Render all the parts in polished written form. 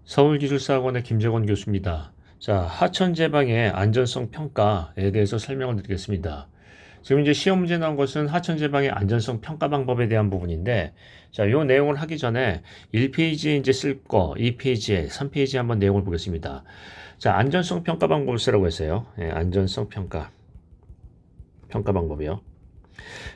서울기술사학원의 김재권 교수입니다. 자, 하천제방의 안전성 평가에 대해서 설명을 드리겠습니다. 지금 이제 시험 문제 나온 것은 하천제방의 안전성 평가 방법에 대한 부분인데, 자, 요 내용을 하기 전에 1페이지에 이제 쓸 거, 2페이지에, 3페이지에 한번 내용을 보겠습니다. 자, 안전성 평가 방법을 쓰라고 했어요. 예, 안전성 평가 방법이요.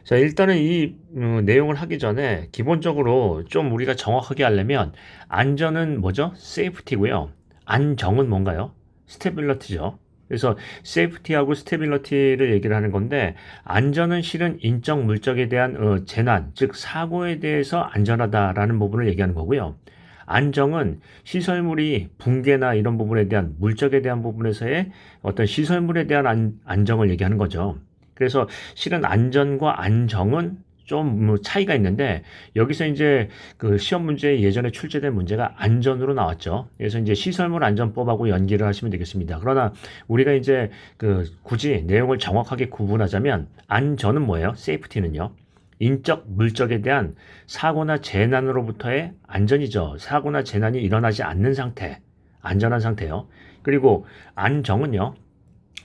자, 일단은 이 내용을 하기 전에 기본적으로 좀 우리가 정확하게 하려면 안전은 뭐죠? 세이프티고요. 안정은 뭔가요? 스테빌러티죠. 그래서 세이프티하고 스테빌러티를 얘기를 하는 건데 안전은 실은 인적 물적에 대한 재난, 즉 사고에 대해서 안전하다라는 부분을 얘기하는 거고요. 안정은 시설물이 붕괴나 이런 부분에 대한 물적에 대한 부분에서의 어떤 시설물에 대한 안정을 얘기하는 거죠. 그래서 실은 안전과 안정은 좀 차이가 있는데 여기서 이제 그 시험 문제 예전에 출제된 문제가 안전으로 나왔죠. 그래서 이제 시설물 안전법하고 연기를 하시면 되겠습니다. 그러나 우리가 이제 그 굳이 내용을 정확하게 구분하자면 안전은 뭐예요? 세이프티는요. 인적, 물적에 대한 사고나 재난으로부터의 안전이죠. 사고나 재난이 일어나지 않는 상태, 안전한 상태요. 그리고 안정은요.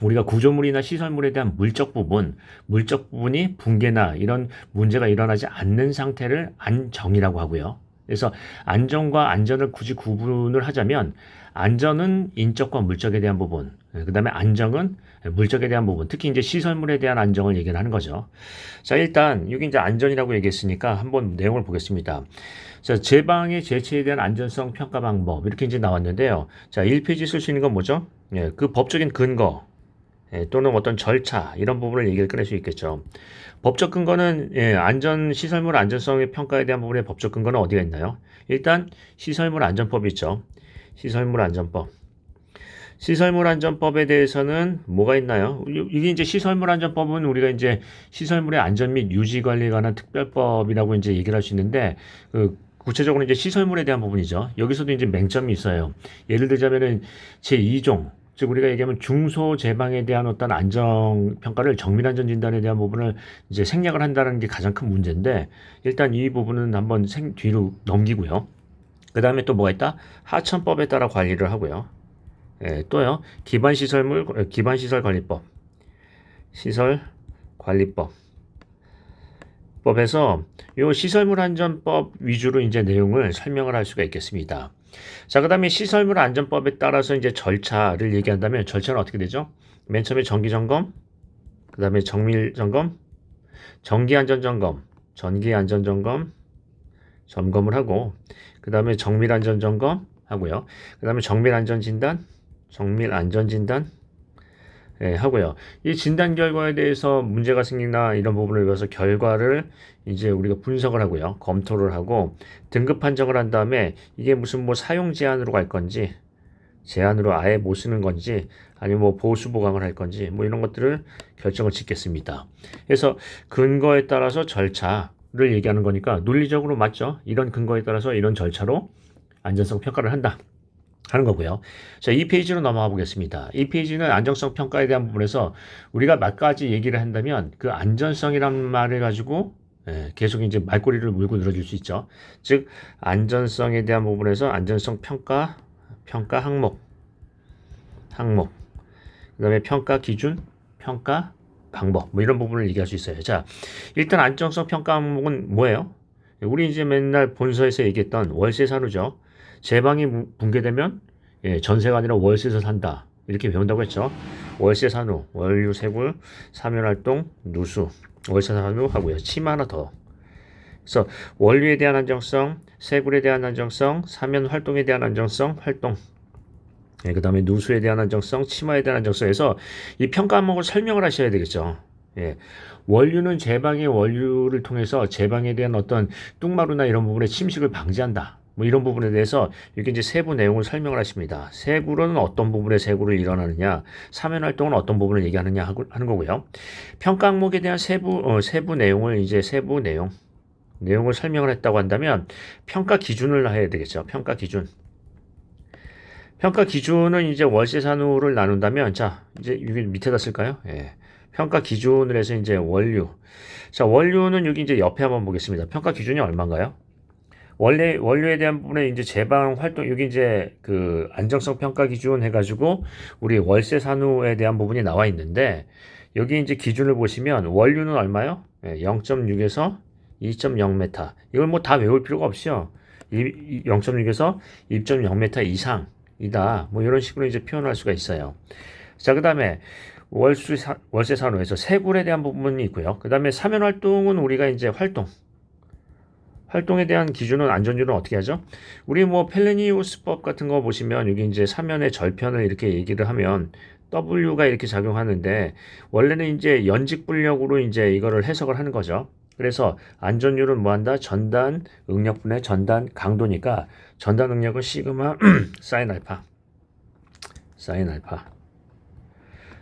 우리가 구조물이나 시설물에 대한 물적 부분이 붕괴나 이런 문제가 일어나지 않는 상태를 안정이라고 하고요. 그래서 안정과 안전을 굳이 구분을 하자면 안전은 인적과 물적에 대한 부분, 그 다음에 안정은 물적에 대한 부분, 특히 이제 시설물에 대한 안정을 얘기를 하는 거죠. 자, 일단 여기 이제 안전이라고 얘기했으니까 한번 내용을 보겠습니다. 자, 제방의 제체에 대한 안전성 평가 방법 이렇게 이제 나왔는데요. 자, 1페이지 쓸 수 있는 건 뭐죠? 예, 그 법적인 근거, 또는 어떤 절차 이런 부분을 얘기를 꺼낼 수 있겠죠. 법적 근거는 안전 시설물 안전성의 평가에 대한 부분의 법적 근거는 어디가 있나요? 일단 시설물 안전법이 있죠. 시설물 안전법. 시설물 안전법에 대해서는 뭐가 있나요? 이게 이제 시설물 안전법은 우리가 이제 시설물의 안전 및 유지 관리에 관한 특별법이라고 이제 얘기를 할 수 있는데 그 구체적으로 이제 시설물에 대한 부분이죠. 여기서도 이제 맹점이 있어요. 예를 들자면은 제2종 즉 우리가 얘기하면 중소제방에 대한 어떤 안전 평가를 정밀안전 진단에 대한 부분을 이제 생략을 한다는 게 가장 큰 문제인데 일단 이 부분은 한번 뒤로 넘기고요. 그 다음에 또 뭐가 있다? 하천법에 따라 관리를 하고요. 또요. 기반시설관리법. 시설관리법. 법에서 요 시설물 안전법 위주로 이제 내용을 설명을 할 수가 있겠습니다. 자, 그 다음에 시설물 안전법에 따라서 이제 절차를 얘기한다면 절차는 어떻게 되죠? 맨 처음에 정기 점검, 그 다음에 정밀 점검, 정기 안전 점검, 전기 안전 점검, 점검을 하고, 그 다음에 정밀 안전 점검 하고요. 그 다음에 정밀 안전 진단, 하고요. 이 진단 결과에 대해서 문제가 생기나 이런 부분을 위해서 결과를 이제 우리가 분석을 하고요. 검토를 하고 등급 판정을 한 다음에 이게 무슨 뭐 사용 제한으로 갈 건지 제한으로 아예 못 쓰는 건지 아니면 뭐 보수 보강을 할 건지 뭐 이런 것들을 결정을 짓겠습니다. 그래서 근거에 따라서 절차를 얘기하는 거니까 논리적으로 맞죠? 이런 근거에 따라서 이런 절차로 안전성 평가를 한다. 하는 거고요. 자, 이 페이지로 넘어가 보겠습니다. 이 페이지는 안정성 평가에 대한 부분에서 우리가 몇 가지 얘기를 한다면 그 안전성이란 말을 가지고 계속 이제 말꼬리를 물고 늘어질 수 있죠. 즉 안전성에 대한 부분에서 안전성 평가 항목, 그다음에 평가 기준, 평가 방법 뭐 이런 부분을 얘기할 수 있어요. 자, 일단 안정성 평가 항목은 뭐예요? 우리 이제 맨날 본서에서 얘기했던 월세 산후죠. 제방이 붕괴되면 전세가 아니라 월세에서 산다. 이렇게 배운다고 했죠. 월세 산후, 원유, 세굴, 사면활동, 누수, 월세 산후 하고요. 침 하나 더. 그래서 원유에 대한 안정성, 세굴에 대한 안정성, 사면 활동에 대한 안정성, 활동. 그 다음에 누수에 대한 안정성, 치마에 대한 안정성에서 이 평가 항목을 설명을 하셔야 되겠죠. 예. 원유는 제방의 원유를 통해서 제방에 대한 어떤 뚱마루나 이런 부분의 침식을 방지한다. 뭐 이런 부분에 대해서 여기 이제 세부 내용을 설명을 하십니다. 세구는 어떤 부분에 세구를 일어나느냐, 사면 활동은 어떤 부분을 얘기하느냐 하는 거고요. 평가 항목에 대한 세부 내용을 이제 내용을 설명을 했다고 한다면 평가 기준을 해야 되겠죠. 평가 기준. 평가 기준은 이제 월세 산후를 나눈다면 자, 이제 여기 밑에다 쓸까요? 예. 평가 기준을 해서 이제 원유. 자, 원유는 여기 이제 옆에 한번 보겠습니다. 평가 기준이 얼마인가요? 원료에 대한 부분에 이제 제방 활동, 여기 이제 그 안정성 평가 기준 해가지고 우리 월세 산후에 대한 부분이 나와 있는데, 여기 이제 기준을 보시면 원료는 얼마요? 0.6에서 2.0m. 이걸 뭐 다 외울 필요가 없이요. 0.6에서 2.0m 이상이다. 뭐 이런 식으로 이제 표현할 수가 있어요. 자, 그 다음에 월세 산후에서 세굴에 대한 부분이 있고요. 그 다음에 사면 활동은 우리가 이제 활동에 대한 기준은 안전율은 어떻게 하죠? 우리 뭐 펠레니우스법 같은 거 보시면 여기 이제 사면의 절편을 이렇게 얘기를 하면 W가 이렇게 작용하는데, 원래는 이제 연직 분력으로 이제 이거를 해석을 하는 거죠. 그래서 안전율은 뭐한다? 전단 응력분의 전단 강도니까 전단 응력은 시그마 사인 알파.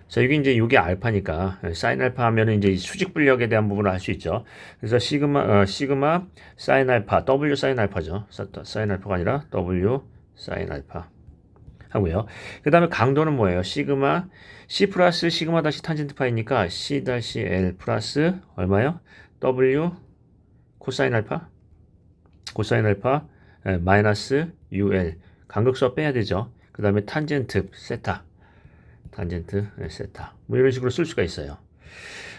자, 여기 이제 이게 알파니까 사인 알파 하면은 이제 수직 분력에 대한 부분을 알 수 있죠. 그래서 시그마 사인 알파, W 사인 알파죠. 사인 알파가 아니라 W 사인 알파 하고요. 그 다음에 강도는 뭐예요? 시그마 C 플러스 시그마 다시 탄젠트 파이니까 C 다시 L 플러스 얼마요? W 코사인 알파 마이너스 UL 간극수와 빼야 되죠. 그 다음에 탄젠트 세타 뭐 이런 식으로 쓸 수가 있어요.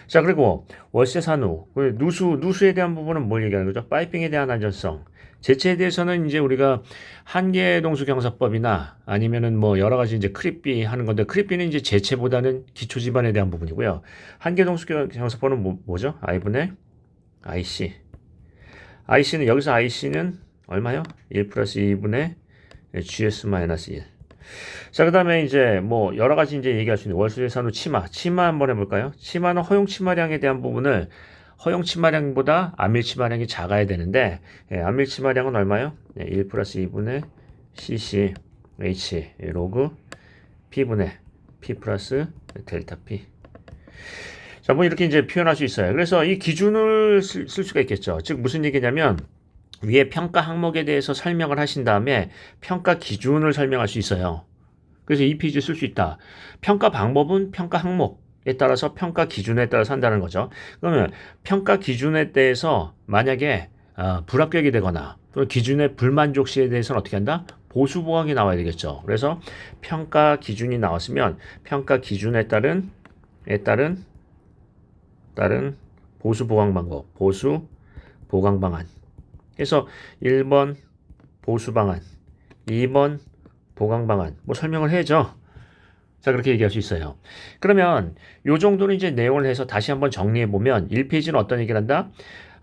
자, 그리고 월세 산후, 누수에 대한 부분은 뭘 얘기하는 거죠? 파이핑에 대한 안전성. 제체에 대해서는 이제 우리가 한계동수경사법이나 아니면은 뭐 여러 가지 이제 크립비 하는 건데, 크립비는 이제 제체보다는 기초지반에 대한 부분이고요. 한계동수경사법은 뭐죠? I분의 IC. IC는 여기서 IC는 얼마요? 1 플러스 2분의 GS 마이너스 1. 자, 그 다음에 이제 뭐 여러 가지 이제 얘기할 수 있는 월세 산후 치마 한번 해볼까요? 치마는 허용 치마량에 대한 부분을 허용 치마량보다 암밀 치마량이 작아야 되는데, 암밀 치마량은 얼마요? 1 플러스 2분의 cc h 로그 p분의 p 플러스 델타 p. 자, 뭐 이렇게 이제 표현할 수 있어요. 그래서 이 기준을 쓸 수가 있겠죠. 즉 무슨 얘기냐면, 위에 평가 항목에 대해서 설명을 하신 다음에 평가 기준을 설명할 수 있어요. 그래서 이 페이지 쓸 수 있다. 평가 방법은 평가 항목에 따라서 평가 기준에 따라서 한다는 거죠. 그러면 평가 기준에 대해서 만약에 불합격이 되거나 또는 기준에 불만족 시에 대해서는 어떻게 한다? 보수 보강이 나와야 되겠죠. 그래서 평가 기준이 나왔으면 평가 기준에 따른 보수 보강 방법, 보수 보강 방안. 그래서 1번 보수 방안, 2번 보강 방안 뭐 설명을 해야죠. 자, 그렇게 얘기할 수 있어요. 그러면 요 정도는 이제 내용을 해서 다시 한번 정리해 보면 1페이지는 어떤 얘기를 한다?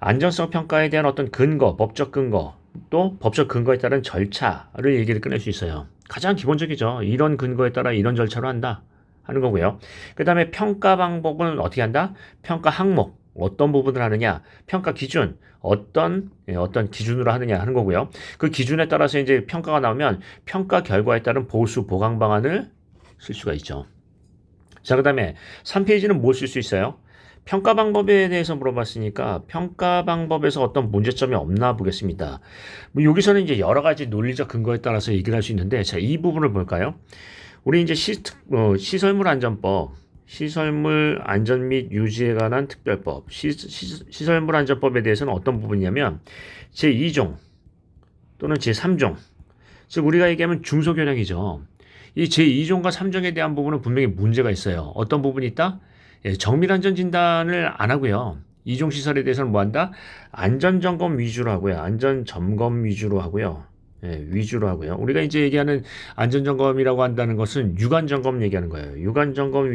안전성 평가에 대한 어떤 근거, 법적 근거, 또 법적 근거에 따른 절차를 얘기를 꺼낼 수 있어요. 가장 기본적이죠. 이런 근거에 따라 이런 절차로 한다 하는 거고요. 그 다음에 평가 방법은 어떻게 한다? 평가 항목, 어떤 부분을 하느냐, 평가 기준, 어떤 기준으로 하느냐 하는 거고요. 그 기준에 따라서 이제 평가가 나오면 평가 결과에 따른 보수 보강 방안을 쓸 수가 있죠. 자, 그 다음에 3페이지는 뭘 쓸 수 있어요? 평가 방법에 대해서 물어봤으니까 평가 방법에서 어떤 문제점이 없나 보겠습니다. 뭐 여기서는 이제 여러 가지 논리적 근거에 따라서 얘기를 할 수 있는데, 자, 이 부분을 볼까요? 우리 이제 시설물 안전법, 시설물 안전 및 유지에 관한 특별법, 시설물 안전법에 대해서는 어떤 부분이냐면 제2종 또는 제3종, 즉 우리가 얘기하면 중소교량이죠. 이 제2종과 3종에 대한 부분은 분명히 문제가 있어요. 어떤 부분이 있다? 정밀안전 진단을 안 하고요. 2종 시설에 대해서는 뭐 한다? 안전점검 위주로 하고요. 안전점검 위주로 하고요. 위주로 하고요. 우리가 이제 얘기하는 안전점검이라고 한다는 것은 유관점검 얘기하는 거예요. 유관점검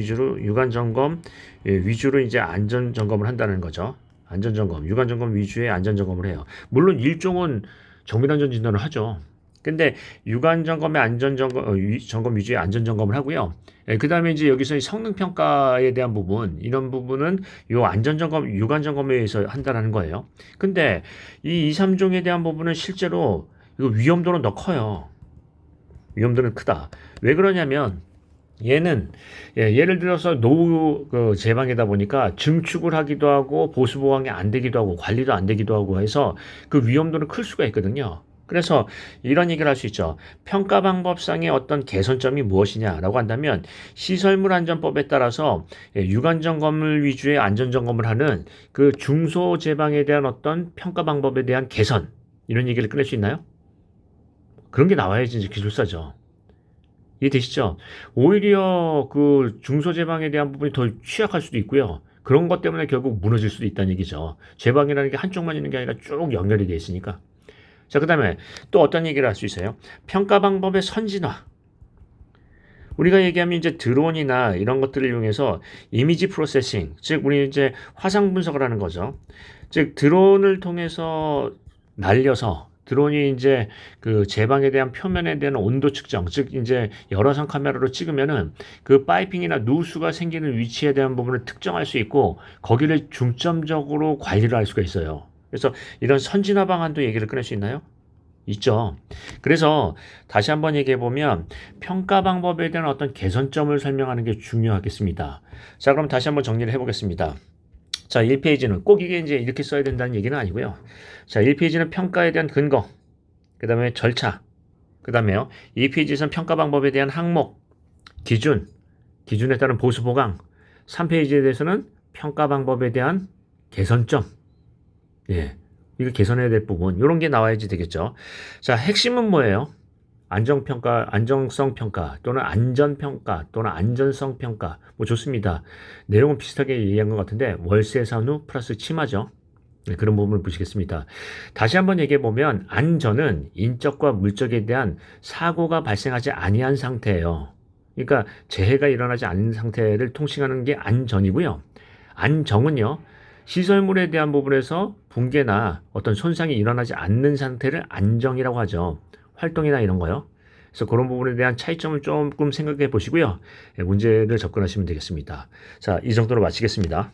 위주로 이제 안전점검을 한다는 거죠. 유관점검 위주의 안전점검을 해요. 물론 일종은 정밀안전 진단을 하죠. 근데 유관점검의 점검 위주의 안전점검을 하고요. 그 다음에 이제 여기서 성능평가에 대한 부분, 이런 부분은 요 안전점검, 유관점검에 의해서 한다는 거예요. 근데 이 2, 3종에 대한 부분은 실제로 이거 위험도는 더 커요. 위험도는 크다. 왜 그러냐면 얘는 예를 들어서 노후 제방이다 보니까 증축을 하기도 하고 보수 보강이 안 되기도 하고 관리도 안 되기도 하고 해서 그 위험도는 클 수가 있거든요. 그래서 이런 얘기를 할 수 있죠. 평가 방법상의 어떤 개선점이 무엇이냐라고 한다면 시설물 안전법에 따라서 유관점검을 위주의 안전점검을 하는 그 중소제방에 대한 어떤 평가 방법에 대한 개선, 이런 얘기를 꺼낼 수 있나요? 그런 게 나와야지 이제 기술사죠. 이해되시죠? 오히려 그 중소제방에 대한 부분이 더 취약할 수도 있고요. 그런 것 때문에 결국 무너질 수도 있다는 얘기죠. 제방이라는 게 한쪽만 있는 게 아니라 쭉 연결이 되어 있으니까. 자, 그 다음에 또 어떤 얘기를 할 수 있어요? 평가 방법의 선진화. 우리가 얘기하면 이제 드론이나 이런 것들을 이용해서 이미지 프로세싱, 즉 우리 이제 화상 분석을 하는 거죠. 즉 드론을 통해서 날려서 드론이 이제 그 제방에 대한 표면에 대한 온도 측정, 즉 이제 열화상 카메라로 찍으면은 그 파이핑이나 누수가 생기는 위치에 대한 부분을 특정할 수 있고 거기를 중점적으로 관리를 할 수가 있어요. 그래서 이런 선진화 방안도 얘기를 꺼낼 수 있나요? 있죠. 그래서 다시 한번 얘기해 보면 평가 방법에 대한 어떤 개선점을 설명하는 게 중요하겠습니다. 자, 그럼 다시 한번 정리를 해 보겠습니다. 자, 1페이지는 꼭 이게 이제 이렇게 써야 된다는 얘기는 아니고요. 자, 1페이지는 평가에 대한 근거, 그 다음에 절차, 그 다음에요. 2페이지에서는 평가 방법에 대한 항목, 기준, 기준에 따른 보수 보강, 3페이지에 대해서는 평가 방법에 대한 개선점, 예. 이거 개선해야 될 부분, 이런 게 나와야지 되겠죠. 자, 핵심은 뭐예요? 안정평가, 안정성 평가 또는 안전평가 또는 안전성 평가 뭐 좋습니다. 내용은 비슷하게 얘기한 것 같은데 월세 산후 플러스 치마죠. 네, 그런 부분을 보시겠습니다. 다시 한번 얘기해 보면 안전은 인적과 물적에 대한 사고가 발생하지 아니한 상태예요. 그러니까 재해가 일어나지 않은 상태를 통칭하는 게 안전이고요. 안정은요. 시설물에 대한 부분에서 붕괴나 어떤 손상이 일어나지 않는 상태를 안정이라고 하죠. 활동이나 이런 거요. 그래서 그런 부분에 대한 차이점을 조금 생각해 보시고요. 문제를 접근하시면 되겠습니다. 자, 이 정도로 마치겠습니다.